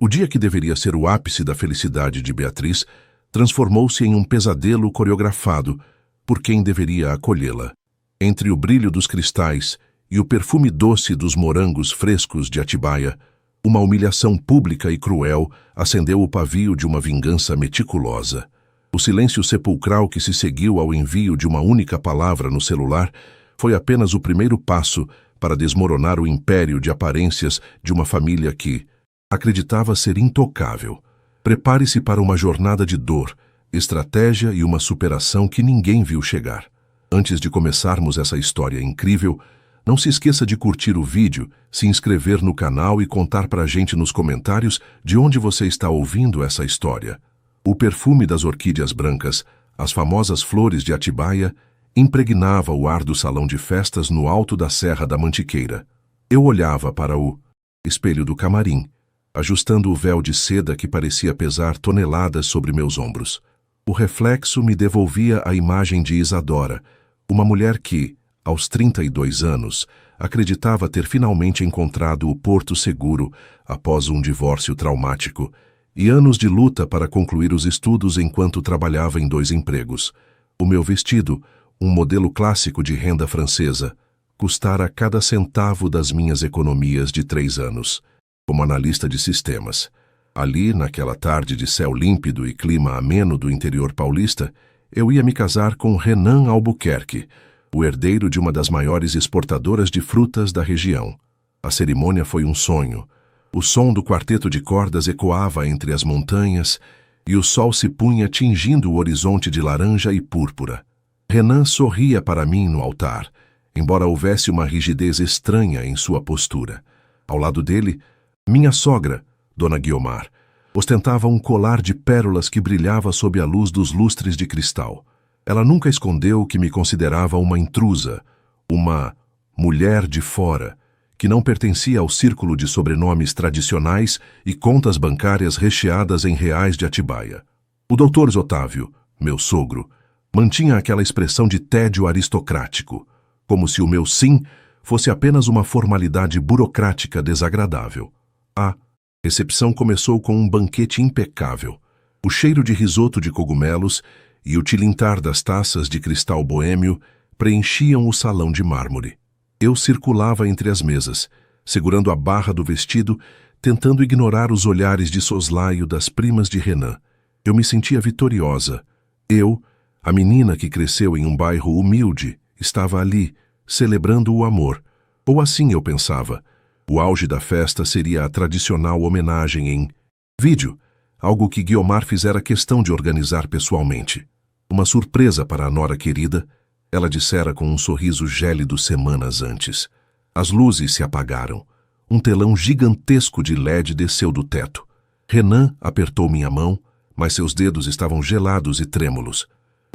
O dia que deveria ser o ápice da felicidade de Beatriz transformou-se em um pesadelo coreografado por quem deveria acolhê-la. Entre o brilho dos cristais e o perfume doce dos morangos frescos de Atibaia, uma humilhação pública e cruel acendeu o pavio de uma vingança meticulosa. O silêncio sepulcral que se seguiu ao envio de uma única palavra no celular foi apenas o primeiro passo para desmoronar o império de aparências de uma família que acreditava ser intocável. Prepare-se para uma jornada de dor, estratégia e uma superação que ninguém viu chegar. Antes de começarmos essa história incrível, não se esqueça de curtir o vídeo, se inscrever no canal e contar pra gente nos comentários de onde você está ouvindo essa história. O perfume das orquídeas brancas, as famosas flores de Atibaia, impregnava o ar do salão de festas no alto da Serra da Mantiqueira. Eu olhava para o espelho do camarim, ajustando o véu de seda que parecia pesar toneladas sobre meus ombros. O reflexo me devolvia a imagem de Isadora, uma mulher que, aos 32 anos, acreditava ter finalmente encontrado o porto seguro após um divórcio traumático e anos de luta para concluir os estudos enquanto trabalhava em 2 empregos. O meu vestido, um modelo clássico de renda francesa, custara cada centavo das minhas economias de 3 anos, como analista de sistemas. Ali, naquela tarde de céu límpido e clima ameno do interior paulista, eu ia me casar com Renan Albuquerque, o herdeiro de uma das maiores exportadoras de frutas da região. A cerimônia foi um sonho. O som do quarteto de cordas ecoava entre as montanhas e o sol se punha tingindo o horizonte de laranja e púrpura. Renan sorria para mim no altar, embora houvesse uma rigidez estranha em sua postura. Ao lado dele, minha sogra, Dona Guiomar, ostentava um colar de pérolas que brilhava sob a luz dos lustres de cristal. Ela nunca escondeu que me considerava uma intrusa, uma mulher de fora, que não pertencia ao círculo de sobrenomes tradicionais e contas bancárias recheadas em reais de Atibaia. O Dr. Otávio, meu sogro, mantinha aquela expressão de tédio aristocrático, como se o meu sim fosse apenas uma formalidade burocrática desagradável. A recepção começou com um banquete impecável. O cheiro de risoto de cogumelos e o tilintar das taças de cristal boêmio preenchiam o salão de mármore. Eu circulava entre as mesas, segurando a barra do vestido, tentando ignorar os olhares de soslaio das primas de Renan. Eu me sentia vitoriosa. Eu, a menina que cresceu em um bairro humilde, estava ali, celebrando o amor. Ou assim eu pensava. O auge da festa seria a tradicional homenagem em vídeo, algo que Guiomar fizera questão de organizar pessoalmente. Uma surpresa para a nora querida, ela dissera com um sorriso gélido semanas antes. As luzes se apagaram. Um telão gigantesco de LED desceu do teto. Renan apertou minha mão, mas seus dedos estavam gelados e trêmulos.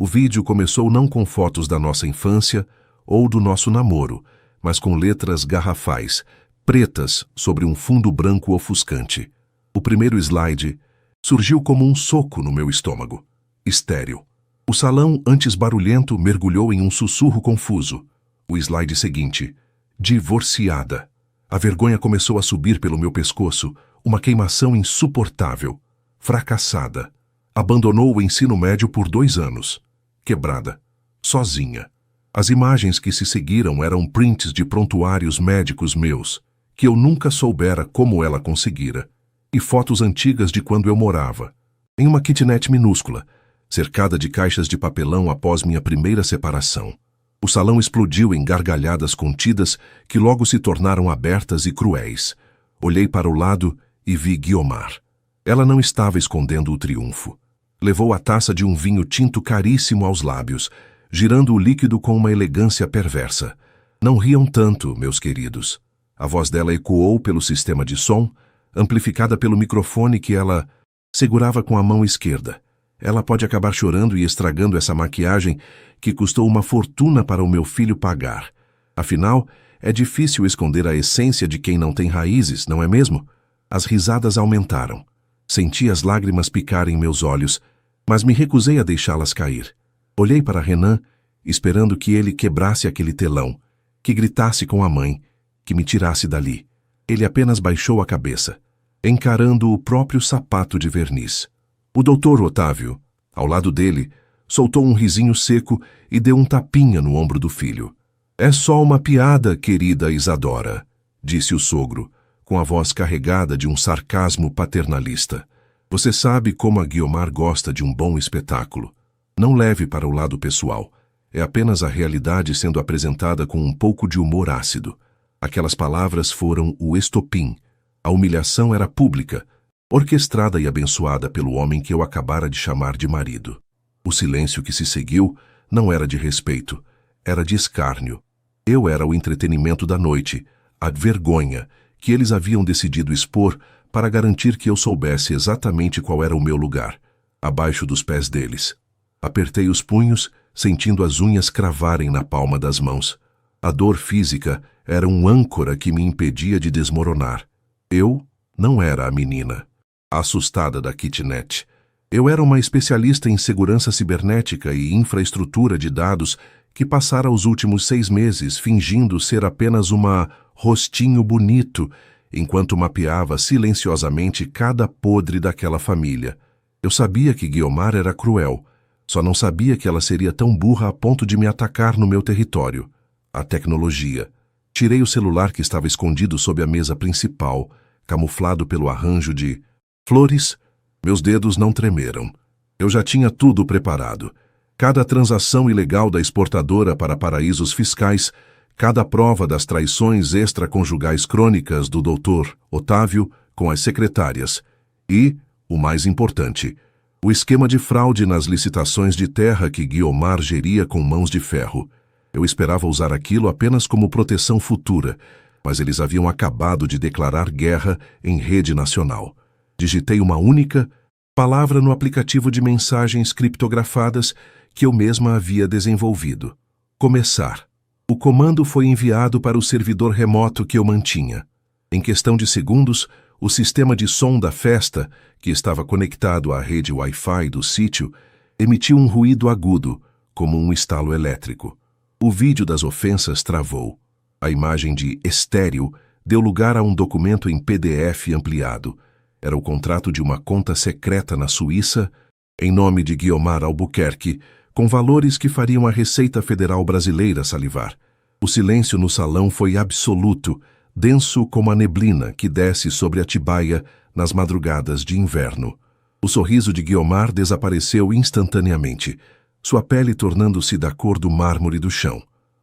O vídeo começou não com fotos da nossa infância ou do nosso namoro, mas com letras garrafais, pretas sobre um fundo branco ofuscante. O primeiro slide surgiu como um soco no meu estômago. Estéril. O salão, antes barulhento, mergulhou em um sussurro confuso. O slide seguinte. Divorciada. A vergonha começou a subir pelo meu pescoço, uma queimação insuportável. Fracassada. Abandonou o ensino médio por 2 anos. Quebrada. Sozinha. As imagens que se seguiram eram prints de prontuários médicos meus, que eu nunca soubera como ela conseguira, e fotos antigas de quando eu morava, em uma kitnet minúscula, cercada de caixas de papelão após minha primeira separação. O salão explodiu em gargalhadas contidas que logo se tornaram abertas e cruéis. Olhei para o lado e vi Guiomar. Ela não estava escondendo o triunfo. Levou a taça de um vinho tinto caríssimo aos lábios, girando o líquido com uma elegância perversa. Não riam tanto, meus queridos. A voz dela ecoou pelo sistema de som, amplificada pelo microfone que ela segurava com a mão esquerda. Ela pode acabar chorando e estragando essa maquiagem que custou uma fortuna para o meu filho pagar. Afinal, é difícil esconder a essência de quem não tem raízes, não é mesmo? As risadas aumentaram. Senti as lágrimas picarem meus olhos, mas me recusei a deixá-las cair. Olhei para Renan, esperando que ele quebrasse aquele telão, que gritasse com a mãe, que me tirasse dali. Ele apenas baixou a cabeça. encarando o próprio sapato de verniz. O doutor Otávio, ao lado dele, soltou um risinho seco e deu um tapinha no ombro do filho. É só uma piada, querida Isadora, disse o sogro, com a voz carregada de um sarcasmo paternalista. Você sabe como a Guiomar gosta de um bom espetáculo. Não leve para o lado pessoal. É apenas a realidade sendo apresentada com um pouco de humor ácido. Aquelas palavras foram o estopim. A humilhação era pública, orquestrada e abençoada pelo homem que eu acabara de chamar de marido. O silêncio que se seguiu não era de respeito, era de escárnio. Eu era o entretenimento da noite, a vergonha que eles haviam decidido expor para garantir que eu soubesse exatamente qual era o meu lugar, abaixo dos pés deles. Apertei os punhos, sentindo as unhas cravarem na palma das mãos. A dor física era um âncora que me impedia de desmoronar. Eu não era a menina, assustada da kitnet. Eu era uma especialista em segurança cibernética e infraestrutura de dados que passara os últimos 6 meses fingindo ser apenas uma rostinho bonito, enquanto mapeava silenciosamente cada podre daquela família. Eu sabia que Guiomar era cruel, só não sabia que ela seria tão burra a ponto de me atacar no meu território. A tecnologia. Tirei o celular que estava escondido sob a mesa principal, camuflado pelo arranjo de flores. Meus dedos não tremeram. Eu já tinha tudo preparado. Cada transação ilegal da exportadora para paraísos fiscais, cada prova das traições extraconjugais crônicas do Dr. Otávio com as secretárias e, o mais importante, o esquema de fraude nas licitações de terra que Guiomar geria com mãos de ferro. Eu esperava usar aquilo apenas como proteção futura, mas eles haviam acabado de declarar guerra em rede nacional. Digitei uma única palavra no aplicativo de mensagens criptografadas que eu mesma havia desenvolvido. Começar. O comando foi enviado para o servidor remoto que eu mantinha. Em questão de segundos, o sistema de som da festa, que estava conectado à rede Wi-Fi do sítio, emitiu um ruído agudo, como um estalo elétrico. O vídeo das ofensas travou. A imagem de estéril deu lugar a um documento em PDF ampliado. Era o contrato de uma conta secreta na Suíça, em nome de Guiomar Albuquerque, com valores que fariam a Receita Federal Brasileira salivar. O silêncio no salão foi absoluto, denso como a neblina que desce sobre Atibaia nas madrugadas de inverno. O sorriso de Guiomar desapareceu instantaneamente, sua pele tornando-se da cor do mármore do chão.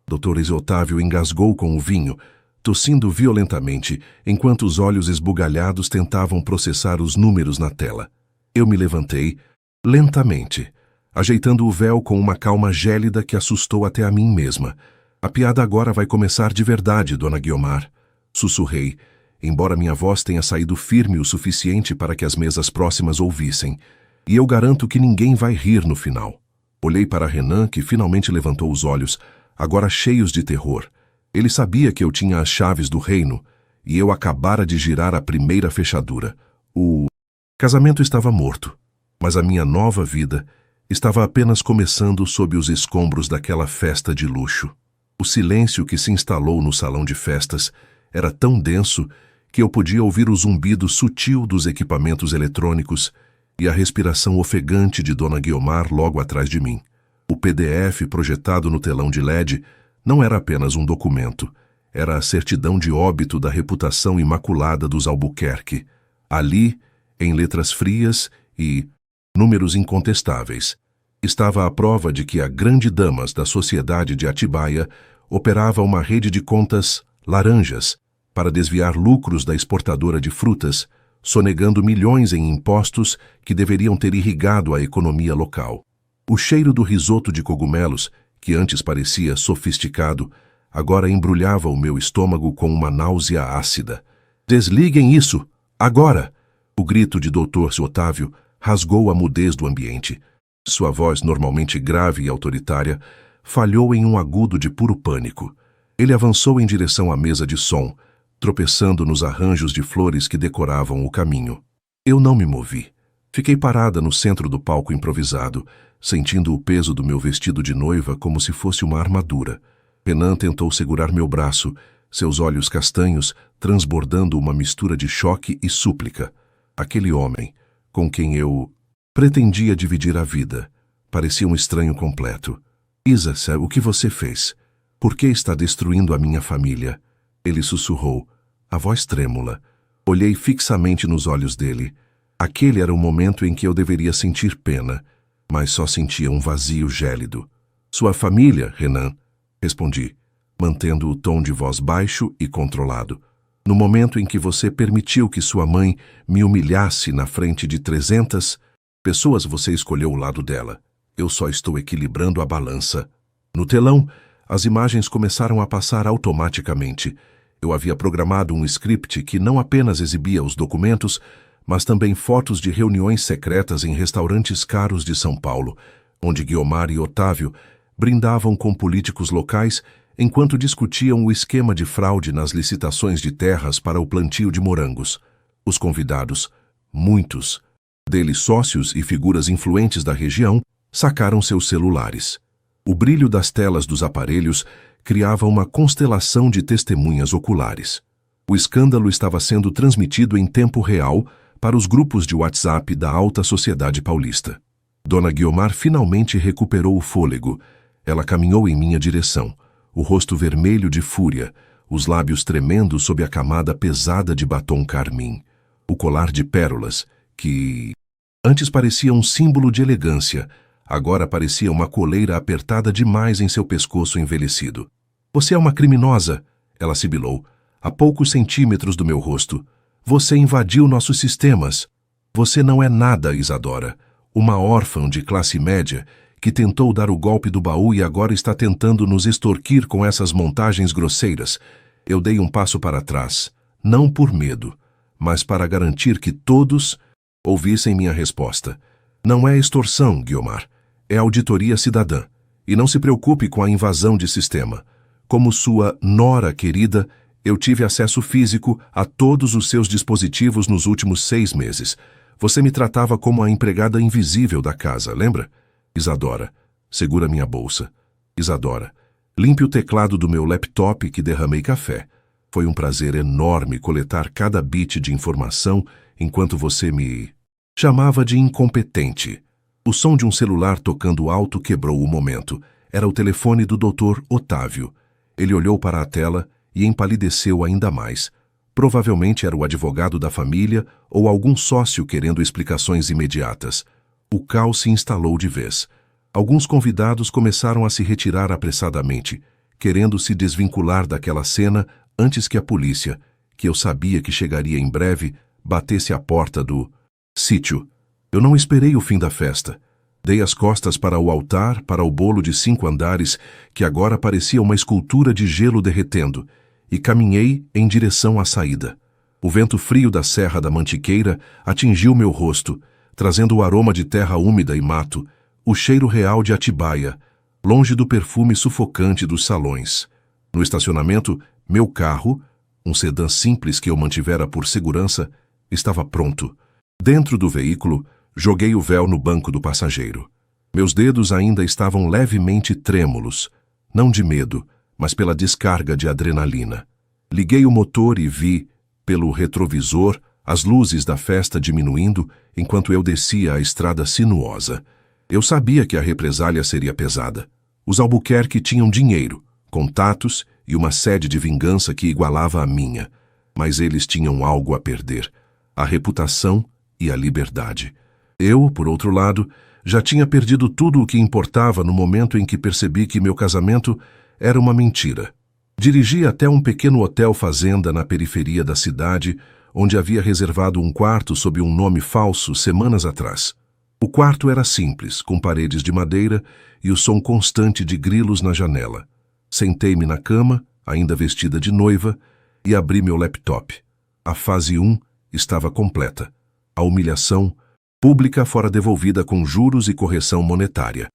Dr. Otávio engasgou com o vinho, tossindo violentamente, enquanto os olhos esbugalhados tentavam processar os números na tela. Eu me levantei, lentamente, ajeitando o véu com uma calma gélida que assustou até a mim mesma. A piada agora vai começar de verdade, dona Guiomar. Sussurrei, embora minha voz tenha saído firme o suficiente para que as mesas próximas ouvissem. E eu garanto que ninguém vai rir no final. Olhei para Renan, que finalmente levantou os olhos, agora cheios de terror. Ele sabia que eu tinha as chaves do reino, e eu acabara de girar a primeira fechadura. O casamento estava morto, mas a minha nova vida estava apenas começando sob os escombros daquela festa de luxo. O silêncio que se instalou no salão de festas era tão denso que eu podia ouvir o zumbido sutil dos equipamentos eletrônicos e a respiração ofegante de Dona Guiomar logo atrás de mim. O PDF projetado no telão de LED não era apenas um documento, era a certidão de óbito da reputação imaculada dos Albuquerque. Ali, em letras frias e números incontestáveis, estava a prova de que a grande damas da sociedade de Atibaia operava uma rede de contas laranjas para desviar lucros da exportadora de frutas, sonegando milhões em impostos que deveriam ter irrigado a economia local. O cheiro do risoto de cogumelos, que antes parecia sofisticado, agora embrulhava o meu estômago com uma náusea ácida. "Desliguem isso! Agora!" O grito de Dr. Otávio rasgou a mudez do ambiente. Sua voz, normalmente grave e autoritária, falhou em um agudo de puro pânico. Ele avançou em direção à mesa de som, tropeçando nos arranjos de flores que decoravam o caminho. Eu não me movi. Fiquei parada no centro do palco improvisado, sentindo o peso do meu vestido de noiva como se fosse uma armadura. Renan tentou segurar meu braço, seus olhos castanhos transbordando uma mistura de choque e súplica. Aquele homem, com quem eu pretendia dividir a vida, parecia um estranho completo. Isa, o que você fez? Por que está destruindo a minha família? Ele sussurrou, a voz trêmula. Olhei fixamente nos olhos dele. Aquele era o momento em que eu deveria sentir pena, mas só sentia um vazio gélido. Sua família, Renan, respondi, mantendo o tom de voz baixo e controlado. No momento em que você permitiu que sua mãe me humilhasse na frente de 300 pessoas, você escolheu o lado dela. Eu só estou equilibrando a balança. No telão, as imagens começaram a passar automaticamente. Eu havia programado um script que não apenas exibia os documentos, mas também fotos de reuniões secretas em restaurantes caros de São Paulo, onde Guiomar e Otávio brindavam com políticos locais enquanto discutiam o esquema de fraude nas licitações de terras para o plantio de morangos. Os convidados, muitos deles sócios e figuras influentes da região, sacaram seus celulares. O brilho das telas dos aparelhos criava uma constelação de testemunhas oculares. O escândalo estava sendo transmitido em tempo real para os grupos de WhatsApp da alta sociedade paulista. Dona Guiomar finalmente recuperou o fôlego. Ela caminhou em minha direção, o rosto vermelho de fúria, os lábios tremendo sob a camada pesada de batom carmim. O colar de pérolas, que antes parecia um símbolo de elegância, agora parecia uma coleira apertada demais em seu pescoço envelhecido. Você é uma criminosa, ela sibilou, a poucos centímetros do meu rosto. Você invadiu nossos sistemas. Você não é nada, Isadora. Uma órfã de classe média que tentou dar o golpe do baú e agora está tentando nos extorquir com essas montagens grosseiras. Eu dei um passo para trás, não por medo, mas para garantir que todos ouvissem minha resposta. Não é extorsão, Guiomar. É auditoria cidadã. E não se preocupe com a invasão de sistema. Como sua nora querida, eu tive acesso físico a todos os seus dispositivos nos últimos 6 meses. Você me tratava como a empregada invisível da casa, lembra? Isadora, segura minha bolsa. Isadora, limpe o teclado do meu laptop que derramei café. Foi um prazer enorme coletar cada bit de informação enquanto você me chamava de incompetente. O som de um celular tocando alto quebrou o momento. Era o telefone do Dr. Otávio. Ele olhou para a tela e empalideceu ainda mais. Provavelmente era o advogado da família ou algum sócio querendo explicações imediatas. O caos se instalou de vez. Alguns convidados começaram a se retirar apressadamente, querendo se desvincular daquela cena antes que a polícia, que eu sabia que chegaria em breve, batesse à porta do sítio. Eu não esperei o fim da festa. Dei as costas para o altar, para o bolo de 5 andares, que agora parecia uma escultura de gelo derretendo, e caminhei em direção à saída. O vento frio da Serra da Mantiqueira atingiu meu rosto, trazendo o aroma de terra úmida e mato, o cheiro real de Atibaia, longe do perfume sufocante dos salões. No estacionamento, meu carro, um sedã simples que eu mantivera por segurança, estava pronto. Dentro do veículo, joguei o véu no banco do passageiro. Meus dedos ainda estavam levemente trêmulos, não de medo, mas pela descarga de adrenalina. Liguei o motor e vi, pelo retrovisor, as luzes da festa diminuindo enquanto eu descia a estrada sinuosa. Eu sabia que a represália seria pesada. Os Albuquerque tinham dinheiro, contatos e uma sede de vingança que igualava a minha, mas eles tinham algo a perder: a reputação e a liberdade. Eu, por outro lado, já tinha perdido tudo o que importava no momento em que percebi que meu casamento era uma mentira. Dirigi até um pequeno hotel-fazenda na periferia da cidade, onde havia reservado um quarto sob um nome falso semanas atrás. O quarto era simples, com paredes de madeira e o som constante de grilos na janela. Sentei-me na cama, ainda vestida de noiva, e abri meu laptop. A fase 1 estava completa. A humilhação pública fora devolvida com juros e correção monetária.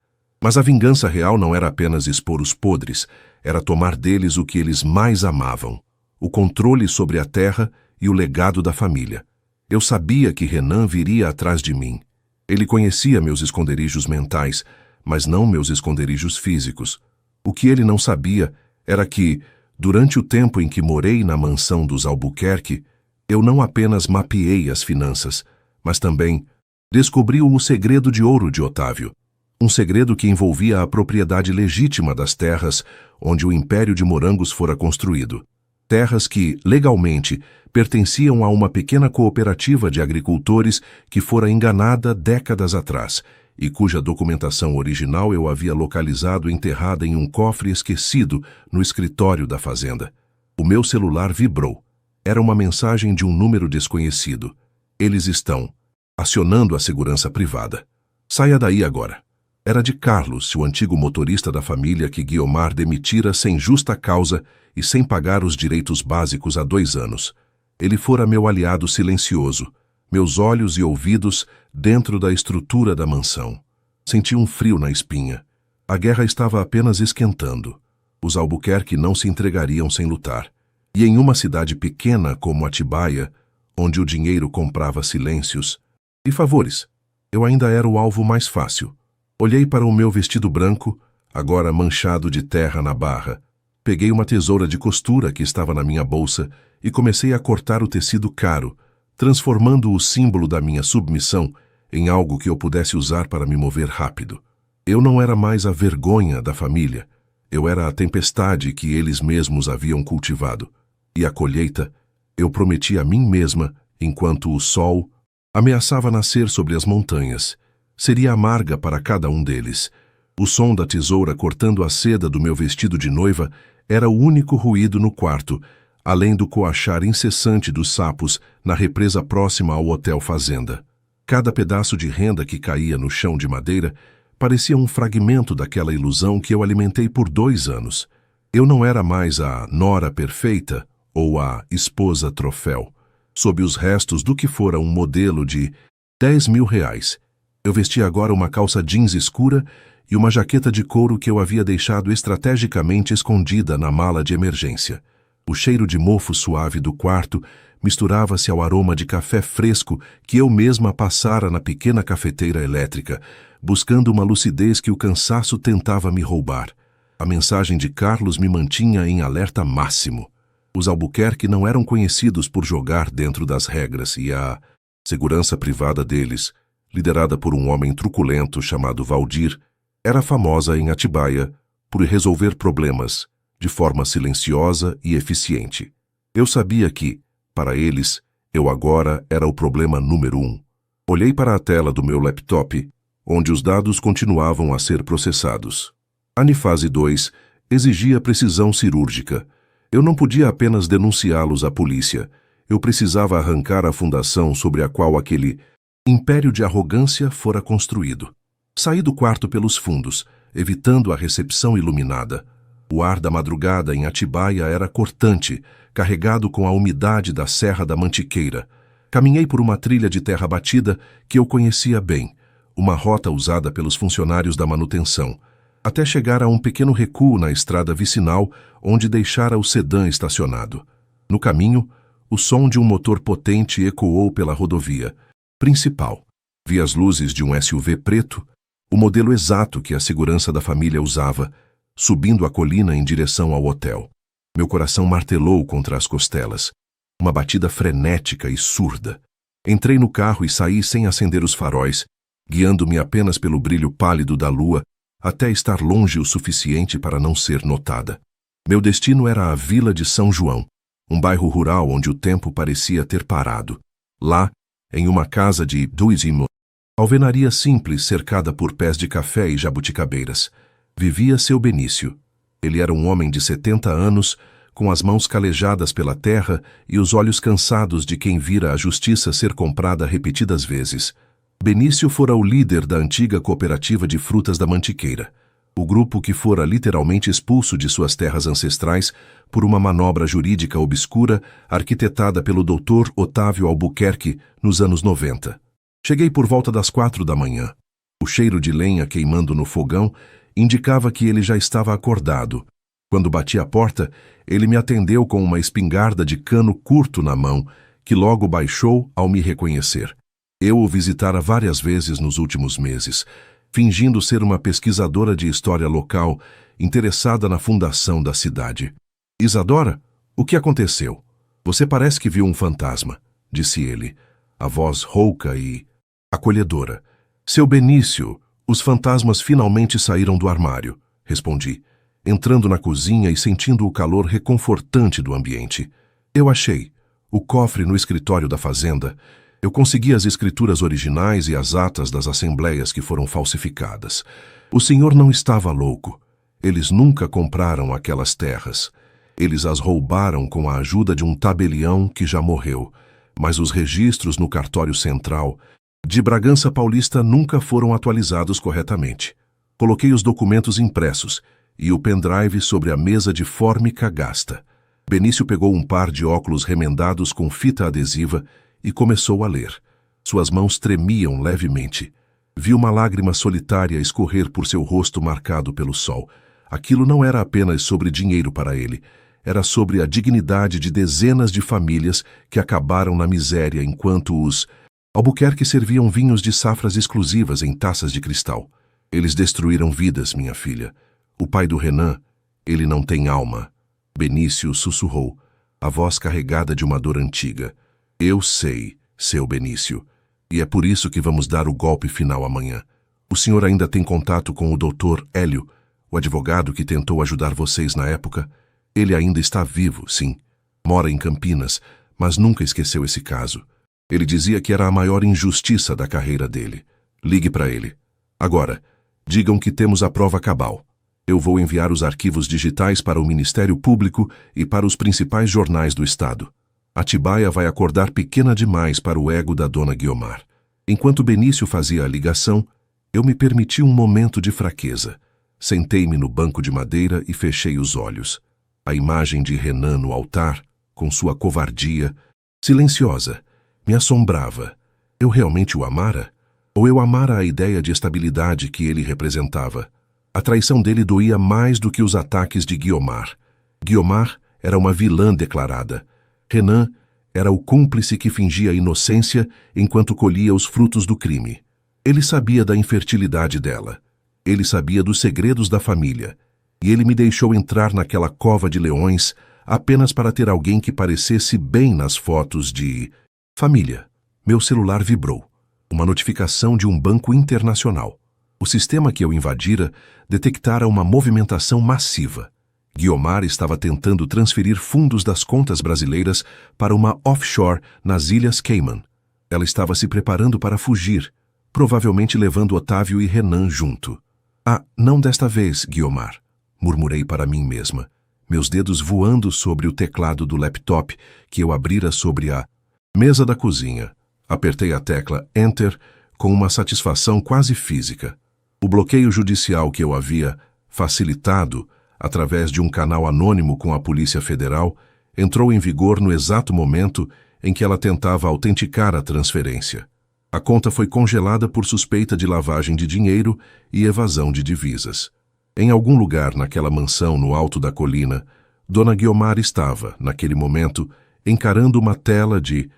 Mas a vingança real não era apenas expor os podres, era tomar deles o que eles mais amavam: o controle sobre a terra e o legado da família. Eu sabia que Renan viria atrás de mim. Ele conhecia meus esconderijos mentais, mas não meus esconderijos físicos. O que ele não sabia era que, Durante o tempo em que morei na mansão dos Albuquerque, eu não apenas mapeei as finanças, mas também descobri o segredo de ouro de Otávio. Um segredo que envolvia a propriedade legítima das terras onde o Império de Morangos fora construído. Terras que, legalmente, pertenciam a uma pequena cooperativa de agricultores que fora enganada décadas atrás e cuja documentação original eu havia localizado enterrada em um cofre esquecido no escritório da fazenda. O meu celular vibrou. Era uma mensagem de um número desconhecido. Eles estão acionando a segurança privada. Saia daí agora. Era de Carlos, o antigo motorista da família que Guiomar demitira sem justa causa e sem pagar os direitos básicos há 2 anos. Ele fora meu aliado silencioso, meus olhos e ouvidos dentro da estrutura da mansão. Senti um frio na espinha. A guerra estava apenas esquentando. Os Albuquerque não se entregariam sem lutar. E em uma cidade pequena como Atibaia, onde o dinheiro comprava silêncios e favores, eu ainda era o alvo mais fácil. Olhei para o meu vestido branco, agora manchado de terra na barra. Peguei uma tesoura de costura que estava na minha bolsa e comecei a cortar o tecido caro, transformando o símbolo da minha submissão em algo que eu pudesse usar para me mover rápido. Eu não era mais a vergonha da família. Eu era a tempestade que eles mesmos haviam cultivado. E a colheita, eu prometi a mim mesma, enquanto o sol ameaçava nascer sobre as montanhas. Seria amarga para cada um deles. O som da tesoura cortando a seda do meu vestido de noiva era o único ruído no quarto, além do coachar incessante dos sapos na represa próxima ao Hotel Fazenda. Cada pedaço de renda que caía no chão de madeira parecia um fragmento daquela ilusão que eu alimentei por 2 anos. Eu não era mais a nora perfeita ou a esposa troféu, sob os restos do que fora um modelo de R$ 10.000. Eu vestia agora uma calça jeans escura e uma jaqueta de couro que eu havia deixado estrategicamente escondida na mala de emergência. O cheiro de mofo suave do quarto misturava-se ao aroma de café fresco que eu mesma passara na pequena cafeteira elétrica, buscando uma lucidez que o cansaço tentava me roubar. A mensagem de Carlos me mantinha em alerta máximo. Os Albuquerque não eram conhecidos por jogar dentro das regras e a segurança privada deles, liderada por um homem truculento chamado Valdir, era famosa em Atibaia por resolver problemas de forma silenciosa e eficiente. Eu sabia que, para eles, eu agora era o problema número 1. Olhei para a tela do meu laptop, onde os dados continuavam a ser processados. A Anifase 2 exigia precisão cirúrgica. Eu não podia apenas denunciá-los à polícia. Eu precisava arrancar a fundação sobre a qual aquele império de arrogância fora construído. Saí do quarto pelos fundos, evitando a recepção iluminada. O ar da madrugada em Atibaia era cortante, carregado com a umidade da Serra da Mantiqueira. Caminhei por uma trilha de terra batida que eu conhecia bem, uma rota usada pelos funcionários da manutenção, até chegar a um pequeno recuo na estrada vicinal onde deixara o sedã estacionado. No caminho, o som de um motor potente ecoou pela rodovia principal. Vi as luzes de um SUV preto, o modelo exato que a segurança da família usava, subindo a colina em direção ao hotel. Meu coração martelou contra as costelas, uma batida frenética e surda. Entrei no carro e saí sem acender os faróis, guiando-me apenas pelo brilho pálido da lua, até estar longe o suficiente para não ser notada. Meu destino era a Vila de São João, um bairro rural onde o tempo parecia ter parado. Lá, em uma casa de duisimo, alvenaria simples cercada por pés de café e jabuticabeiras, vivia seu Benício. Ele era um homem de 70 anos, com as mãos calejadas pela terra e os olhos cansados de quem vira a justiça ser comprada repetidas vezes. Benício fora o líder da antiga cooperativa de frutas da Mantiqueira, o grupo que fora literalmente expulso de suas terras ancestrais por uma manobra jurídica obscura arquitetada pelo Dr. Otávio Albuquerque nos anos 90. Cheguei por volta das 4 da manhã. O cheiro de lenha queimando no fogão indicava que ele já estava acordado. Quando bati à porta, ele me atendeu com uma espingarda de cano curto na mão, que logo baixou ao me reconhecer. Eu o visitara várias vezes nos últimos meses, fingindo ser uma pesquisadora de história local interessada na fundação da cidade. Isadora, o que aconteceu? Você parece que viu um fantasma, disse ele, a voz rouca e acolhedora. Seu Benício, os fantasmas finalmente saíram do armário, respondi, entrando na cozinha e sentindo o calor reconfortante do ambiente. Eu achei o cofre no escritório da fazenda. Eu consegui as escrituras originais e as atas das assembleias que foram falsificadas. O senhor não estava louco. Eles nunca compraram aquelas terras. Eles as roubaram com a ajuda de um tabelião que já morreu. Mas os registros no cartório central de Bragança Paulista nunca foram atualizados corretamente. Coloquei os documentos impressos e o pendrive sobre a mesa de fórmica gasta. Benício pegou um par de óculos remendados com fita adesiva e começou a ler. Suas mãos tremiam levemente. Vi uma lágrima solitária escorrer por seu rosto marcado pelo sol. Aquilo não era apenas sobre dinheiro para ele. Era sobre a dignidade de dezenas de famílias que acabaram na miséria enquanto os Albuquerque serviam vinhos de safras exclusivas em taças de cristal. Eles destruíram vidas, minha filha. O pai do Renan, ele não tem alma. Benício sussurrou, a voz carregada de uma dor antiga. Eu sei, seu Benício. E é por isso que vamos dar o golpe final amanhã. O senhor ainda tem contato com o Dr. Hélio, o advogado que tentou ajudar vocês na época? Ele ainda está vivo, sim. Mora em Campinas, mas nunca esqueceu esse caso. Ele dizia que era a maior injustiça da carreira dele. Ligue para ele. Agora, digam que temos a prova cabal. Eu vou enviar os arquivos digitais para o Ministério Público e para os principais jornais do Estado. Atibaia vai acordar pequena demais para o ego da dona Guiomar. Enquanto Benício fazia a ligação, eu me permiti um momento de fraqueza. Sentei-me no banco de madeira e fechei os olhos. A imagem de Renan no altar, com sua covardia, silenciosa, me assombrava. Eu realmente o amara? Ou eu amara a ideia de estabilidade que ele representava? A traição dele doía mais do que os ataques de Guiomar. Guiomar era uma vilã declarada. Renan era o cúmplice que fingia inocência enquanto colhia os frutos do crime. Ele sabia da infertilidade dela. Ele sabia dos segredos da família. E ele me deixou entrar naquela cova de leões apenas para ter alguém que parecesse bem nas fotos de família. Meu celular vibrou. Uma notificação de um banco internacional. O sistema que eu invadira detectara uma movimentação massiva. Guiomar estava tentando transferir fundos das contas brasileiras para uma offshore nas Ilhas Cayman. Ela estava se preparando para fugir, provavelmente levando Otávio e Renan junto. Ah, não desta vez, Guiomar, murmurei para mim mesma, meus dedos voando sobre o teclado do laptop que eu abrira sobre a mesa da cozinha. Apertei a tecla Enter com uma satisfação quase física. O bloqueio judicial que eu havia facilitado através de um canal anônimo com a Polícia Federal entrou em vigor no exato momento em que ela tentava autenticar a transferência. A conta foi congelada por suspeita de lavagem de dinheiro e evasão de divisas. Em algum lugar naquela mansão no alto da colina, Dona Guiomar estava, naquele momento, encarando uma tela de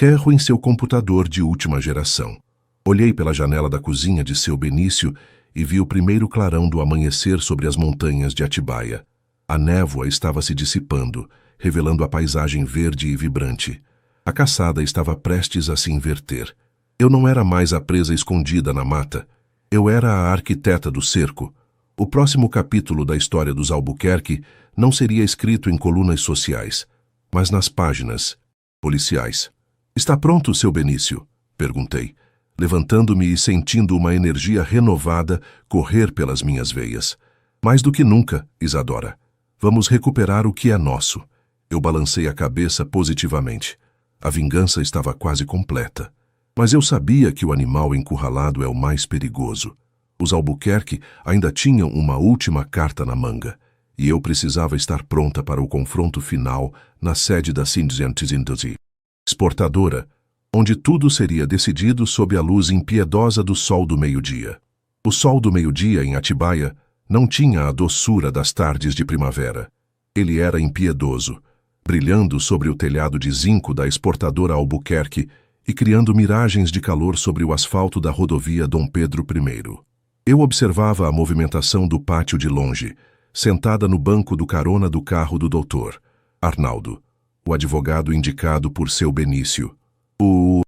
carro em seu computador de última geração. Olhei pela janela da cozinha de seu Benício e vi o primeiro clarão do amanhecer sobre as montanhas de Atibaia. A névoa estava se dissipando, revelando a paisagem verde e vibrante. A caçada estava prestes a se inverter. Eu não era mais a presa escondida na mata. Eu era a arquiteta do cerco. O próximo capítulo da história dos Albuquerque não seria escrito em colunas sociais, mas nas páginas policiais. Está pronto, seu Benício? Perguntei, levantando-me e sentindo uma energia renovada correr pelas minhas veias. Mais do que nunca, Isadora. Vamos recuperar o que é nosso. Eu balancei a cabeça positivamente. A vingança estava quase completa. Mas eu sabia que o animal encurralado é o mais perigoso. Os Albuquerque ainda tinham uma última carta na manga, e eu precisava estar pronta para o confronto final na sede da Syngenta exportadora, onde tudo seria decidido sob a luz impiedosa do sol do meio-dia. O sol do meio-dia em Atibaia não tinha a doçura das tardes de primavera. Ele era impiedoso, brilhando sobre o telhado de zinco da exportadora Albuquerque e criando miragens de calor sobre o asfalto da rodovia Dom Pedro I. Eu observava a movimentação do pátio de longe, sentada no banco do carona do carro do doutor Arnaldo, o advogado indicado por seu Benício. O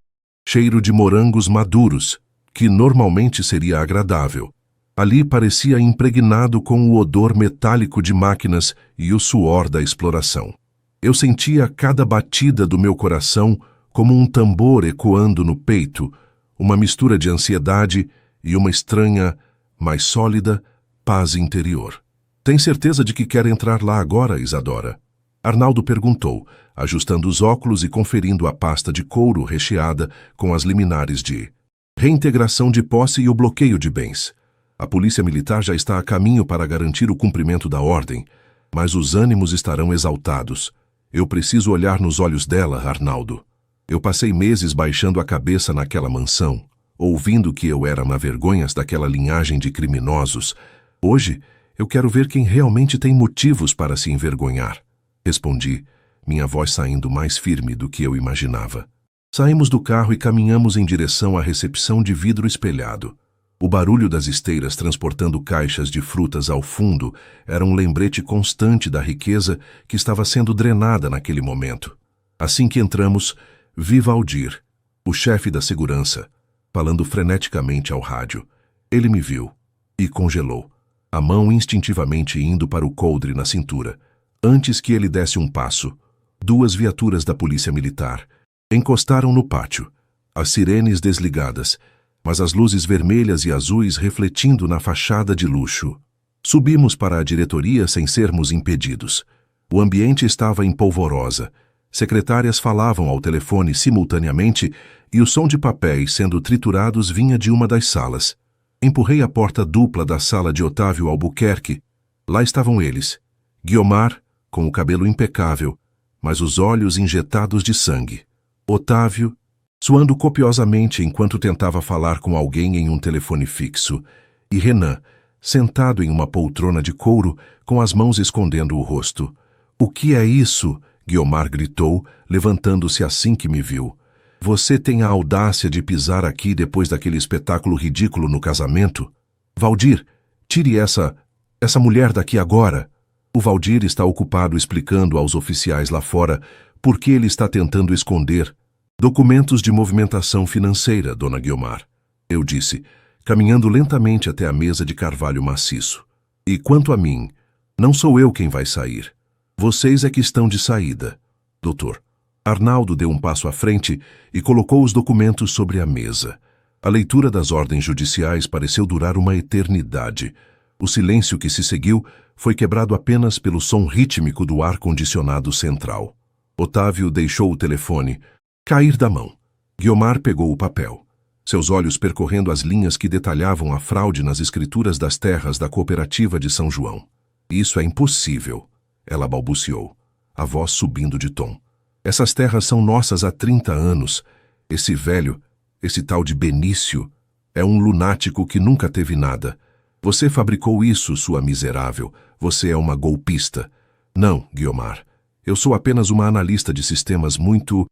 cheiro de morangos maduros, que normalmente seria agradável, ali parecia impregnado com o odor metálico de máquinas e o suor da exploração. Eu sentia cada batida do meu coração como um tambor ecoando no peito, uma mistura de ansiedade e uma estranha, mas sólida, paz interior. Tem certeza de que quer entrar lá agora, Isadora? Arnaldo perguntou, ajustando os óculos e conferindo a pasta de couro recheada com as liminares de reintegração de posse e o bloqueio de bens. A polícia militar já está a caminho para garantir o cumprimento da ordem, mas os ânimos estarão exaltados. Eu preciso olhar nos olhos dela, Arnaldo. Eu passei meses baixando a cabeça naquela mansão, ouvindo que eu era na-vergonhas daquela linhagem de criminosos. Hoje, eu quero ver quem realmente tem motivos para se envergonhar. Respondi, minha voz saindo mais firme do que eu imaginava. Saímos do carro e caminhamos em direção à recepção de vidro espelhado. O barulho das esteiras transportando caixas de frutas ao fundo era um lembrete constante da riqueza que estava sendo drenada naquele momento. Assim que entramos, vi Valdir, o chefe da segurança, falando freneticamente ao rádio. Ele me viu e congelou, a mão instintivamente indo para o coldre na cintura. Antes que ele desse um passo, 2 viaturas da polícia militar encostaram no pátio, as sirenes desligadas, mas as luzes vermelhas e azuis refletindo na fachada de luxo. Subimos para a diretoria sem sermos impedidos. O ambiente estava em polvorosa. Secretárias falavam ao telefone simultaneamente e o som de papéis sendo triturados vinha de uma das salas. Empurrei a porta dupla da sala de Otávio Albuquerque. Lá estavam eles. Guiomar, com o cabelo impecável, mas os olhos injetados de sangue. Otávio, suando copiosamente enquanto tentava falar com alguém em um telefone fixo. E Renan, sentado em uma poltrona de couro, com as mãos escondendo o rosto. "O que é isso?" Guiomar gritou, levantando-se assim que me viu. "Você tem a audácia de pisar aqui depois daquele espetáculo ridículo no casamento? Valdir, tire essa mulher daqui agora." O Valdir está ocupado explicando aos oficiais lá fora por que ele está tentando esconder documentos de movimentação financeira, dona Guiomar. Eu disse, caminhando lentamente até a mesa de carvalho maciço. "E quanto a mim, não sou eu quem vai sair. Vocês é que estão de saída, doutor." Arnaldo deu um passo à frente e colocou os documentos sobre a mesa. A leitura das ordens judiciais pareceu durar uma eternidade. O silêncio que se seguiu foi quebrado apenas pelo som rítmico do ar-condicionado central. Otávio deixou o telefone cair da mão. Guiomar pegou o papel, seus olhos percorrendo as linhas que detalhavam a fraude nas escrituras das terras da cooperativa de São João. "Isso é impossível", ela balbuciou, a voz subindo de tom. "Essas terras são nossas há 30 anos. Esse velho, esse tal de Benício, é um lunático que nunca teve nada. Você fabricou isso, sua miserável. Você é uma golpista." "Não, Guiomar. Eu sou apenas uma analista de sistemas muito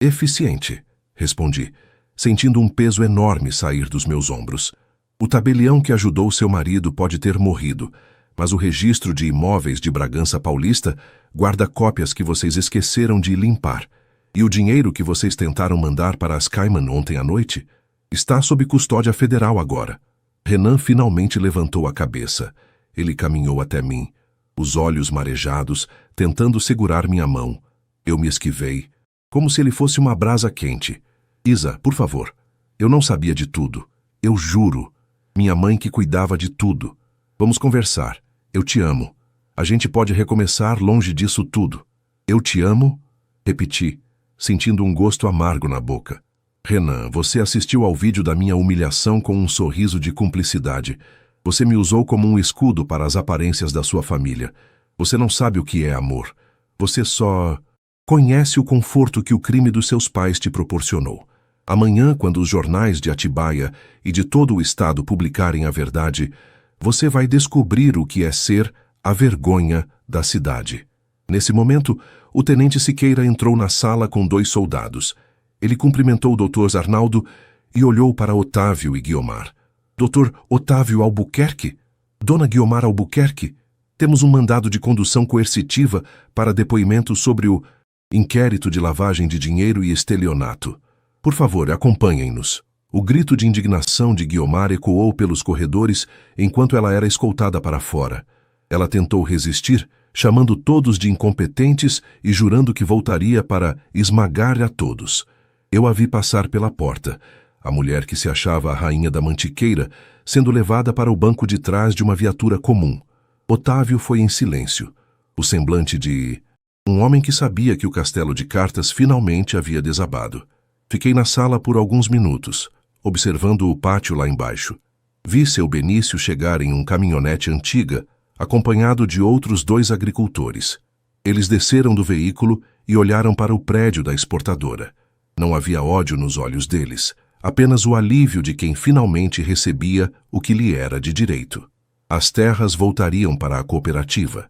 eficiente", respondi, sentindo um peso enorme sair dos meus ombros. "O tabelião que ajudou seu marido pode ter morrido, mas o registro de imóveis de Bragança Paulista guarda cópias que vocês esqueceram de limpar. E o dinheiro que vocês tentaram mandar para as Cayman ontem à noite está sob custódia federal agora." Renan finalmente levantou a cabeça. Ele caminhou até mim, os olhos marejados, tentando segurar minha mão. Eu me esquivei, como se ele fosse uma brasa quente. "Isa, por favor. Eu não sabia de tudo. Eu juro. Minha mãe que cuidava de tudo. Vamos conversar. Eu te amo. A gente pode recomeçar longe disso tudo." "Eu te amo?" repeti, sentindo um gosto amargo na boca. "Renan, você assistiu ao vídeo da minha humilhação com um sorriso de cumplicidade. Você me usou como um escudo para as aparências da sua família. Você não sabe o que é amor. Você só conhece o conforto que o crime dos seus pais te proporcionou. Amanhã, quando os jornais de Atibaia e de todo o estado publicarem a verdade, você vai descobrir o que é ser a vergonha da cidade." Nesse momento, o tenente Siqueira entrou na sala com 2 soldados. Ele cumprimentou o Dr. Arnaldo e olhou para Otávio e Guiomar. "Dr. Otávio Albuquerque? Dona Guiomar Albuquerque?" Temos um mandado de condução coercitiva para depoimento sobre o inquérito de lavagem de dinheiro e estelionato. Por favor, acompanhem-nos. O grito de indignação de Guiomar ecoou pelos corredores enquanto ela era escoltada para fora. Ela tentou resistir, chamando todos de incompetentes e jurando que voltaria para esmagar a todos. Eu a vi passar pela porta, a mulher que se achava a rainha da mantiqueira, sendo levada para o banco de trás de uma viatura comum. Otávio foi em silêncio, o semblante de um homem que sabia que o castelo de cartas finalmente havia desabado. Fiquei na sala por alguns minutos, observando o pátio lá embaixo. Vi seu Benício chegar em um caminhonete antiga, acompanhado de outros 2 agricultores. Eles desceram do veículo e olharam para o prédio da exportadora. Não havia ódio nos olhos deles, apenas o alívio de quem finalmente recebia o que lhe era de direito. As terras voltariam para a cooperativa.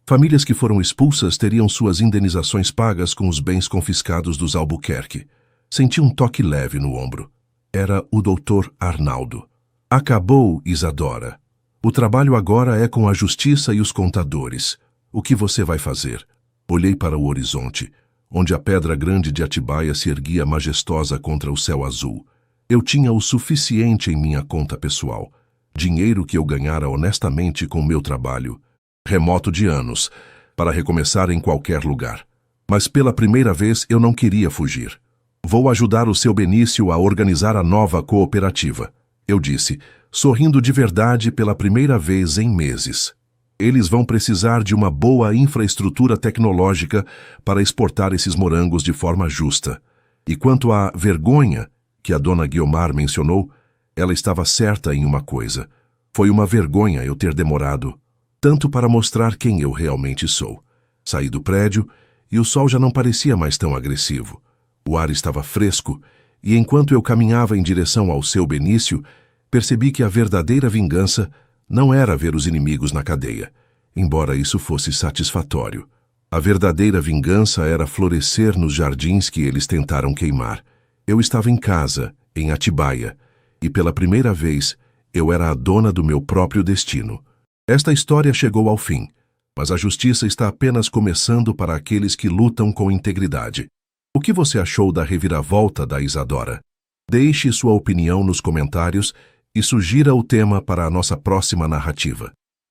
Famílias que foram expulsas teriam suas indenizações pagas com os bens confiscados dos Albuquerque. Senti um toque leve no ombro. Era o Dr. Arnaldo. Acabou, Isadora. O trabalho agora é com a justiça e os contadores. O que você vai fazer? Olhei para o horizonte, onde a pedra grande de Atibaia se erguia majestosa contra o céu azul. Eu tinha o suficiente em minha conta pessoal. Dinheiro que eu ganhara honestamente com meu trabalho, remoto de anos, para recomeçar em qualquer lugar. Mas pela primeira vez eu não queria fugir. Vou ajudar o seu Benício a organizar a nova cooperativa, eu disse, sorrindo de verdade pela primeira vez em meses. Eles vão precisar de uma boa infraestrutura tecnológica para exportar esses morangos de forma justa. E quanto à vergonha, que a dona Guiomar mencionou, ela estava certa em uma coisa. Foi uma vergonha eu ter demorado tanto para mostrar quem eu realmente sou. Saí do prédio e o sol já não parecia mais tão agressivo. O ar estava fresco e enquanto eu caminhava em direção ao seu Benício, percebi que a verdadeira vingança não era ver os inimigos na cadeia, embora isso fosse satisfatório. A verdadeira vingança era florescer nos jardins que eles tentaram queimar. Eu estava em casa, em Atibaia, e pela primeira vez eu era a dona do meu próprio destino. Esta história chegou ao fim, mas a justiça está apenas começando para aqueles que lutam com integridade. O que você achou da reviravolta da Isadora? Deixe sua opinião nos comentários e sugira o tema para a nossa próxima narrativa.